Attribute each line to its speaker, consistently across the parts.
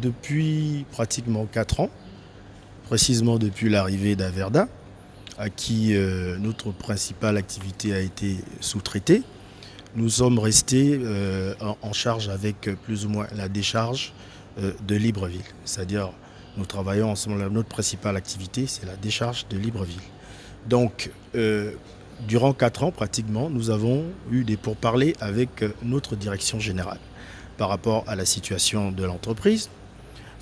Speaker 1: depuis pratiquement 4 ans, précisément depuis l'arrivée d'Averda, à qui notre principale activité a été sous-traitée, nous sommes restés en charge avec plus ou moins la décharge de Libreville. C'est-à-dire, nous travaillons ensemble, notre principale activité, c'est la décharge de Libreville. Donc, durant 4 ans, pratiquement, nous avons eu des pourparlers avec notre direction générale par rapport à la situation de l'entreprise,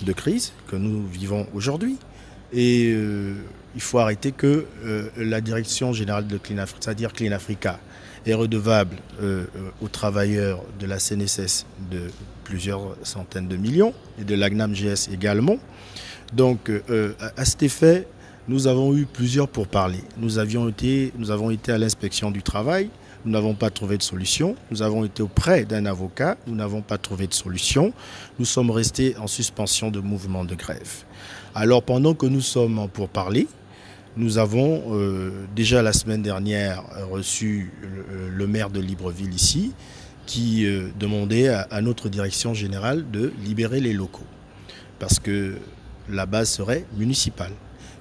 Speaker 1: de crise que nous vivons aujourd'hui. Et il faut arrêter que la direction générale de Clean Africa, c'est-à-dire Clean Africa, est redevable aux travailleurs de la CNSS de plusieurs centaines de millions et de l'AGNAM GS également. Donc, à cet effet, nous avons eu plusieurs pourparlers. Nous avons été à l'inspection du travail, nous n'avons pas trouvé de solution. Nous avons été auprès d'un avocat, nous n'avons pas trouvé de solution. Nous sommes restés en suspension de mouvement de grève. Alors, pendant que nous sommes en pourparlers, nous avons déjà la semaine dernière reçu le maire de Libreville ici, qui demandait à notre direction générale de libérer les locaux, parce que la base serait municipale.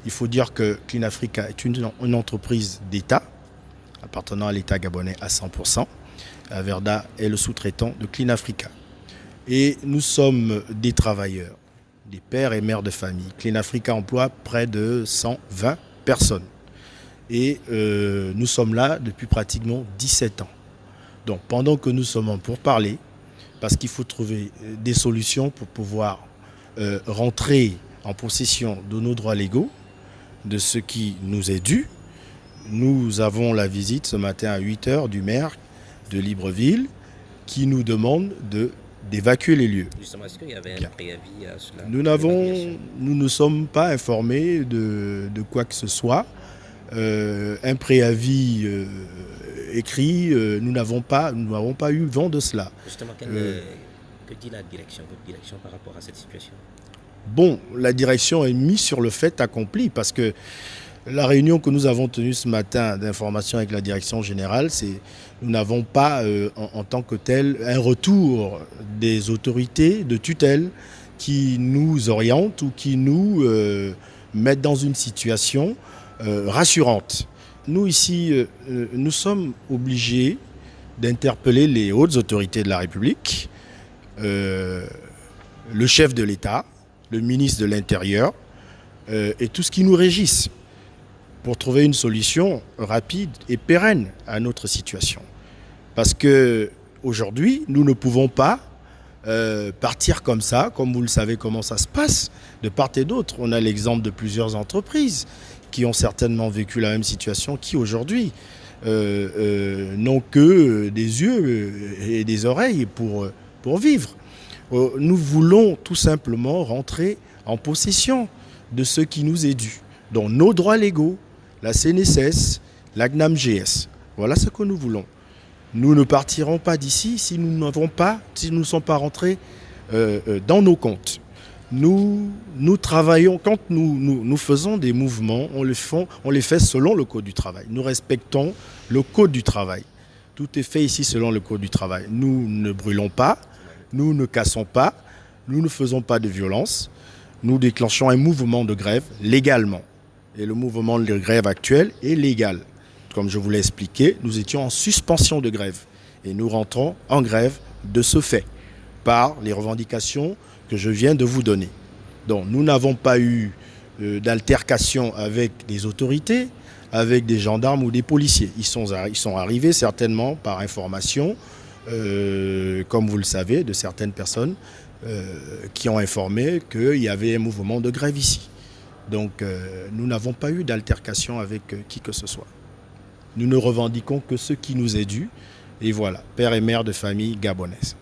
Speaker 1: Il faut dire que Clean Africa est une entreprise d'État, appartenant à l'État gabonais à 100%. Averda est le sous-traitant de Clean Africa. Et nous sommes des travailleurs, des pères et mères de famille. Clean Africa emploie près de 120 personnes. Et nous sommes là depuis pratiquement 17 ans. Donc pendant que nous sommes en pourparlers, parce qu'il faut trouver des solutions pour pouvoir rentrer en possession de nos droits légaux, de ce qui nous est dû, nous avons la visite ce matin à 8h du maire de Libreville qui nous demande d'évacuer les lieux.
Speaker 2: Justement, est-ce qu'il y avait un préavis à cela?
Speaker 1: Nous ne sommes pas informés de quoi que ce soit. Un préavis écrit, nous n'avons pas eu vent de cela.
Speaker 2: Justement, que dit la direction, votre direction par rapport à cette situation?
Speaker 1: Bon, la direction est mise sur le fait accompli parce que la réunion que nous avons tenue ce matin d'information avec la direction générale, nous n'avons pas en tant que tel un retour des autorités de tutelle qui nous orientent ou qui nous mettent dans une situation rassurante. Nous ici, nous sommes obligés d'interpeller les hautes autorités de la République, le chef de l'État, le ministre de l'Intérieur et tout ce qui nous régisse pour trouver une solution rapide et pérenne à notre situation. Parce qu'aujourd'hui, nous ne pouvons pas partir comme ça, comme vous le savez comment ça se passe, de part et d'autre. On a l'exemple de plusieurs entreprises qui ont certainement vécu la même situation, qui aujourd'hui n'ont que des yeux et des oreilles pour vivre. Nous voulons tout simplement rentrer en possession de ce qui nous est dû, dont nos droits légaux, la CNSS, l'AGNAM GS. Voilà ce que nous voulons. Nous ne partirons pas d'ici si nous ne sommes pas rentrés dans nos comptes. Nous travaillons, quand nous faisons des mouvements, on les fait selon le Code du travail. Nous respectons le Code du travail. Tout est fait ici selon le Code du travail. Nous ne brûlons pas, nous ne cassons pas, nous ne faisons pas de violence. Nous déclenchons un mouvement de grève légalement. Et le mouvement de grève actuel est légal. Comme je vous l'ai expliqué, nous étions en suspension de grève. Et nous rentrons en grève de ce fait, par les revendications que je viens de vous donner. Donc nous n'avons pas eu d'altercation avec des autorités, avec des gendarmes ou des policiers. Ils sont arrivés certainement par information, comme vous le savez, de certaines personnes qui ont informé qu'il y avait un mouvement de grève ici. Donc nous n'avons pas eu d'altercation avec qui que ce soit. Nous ne revendiquons que ce qui nous est dû. Et voilà, père et mère de famille gabonaise.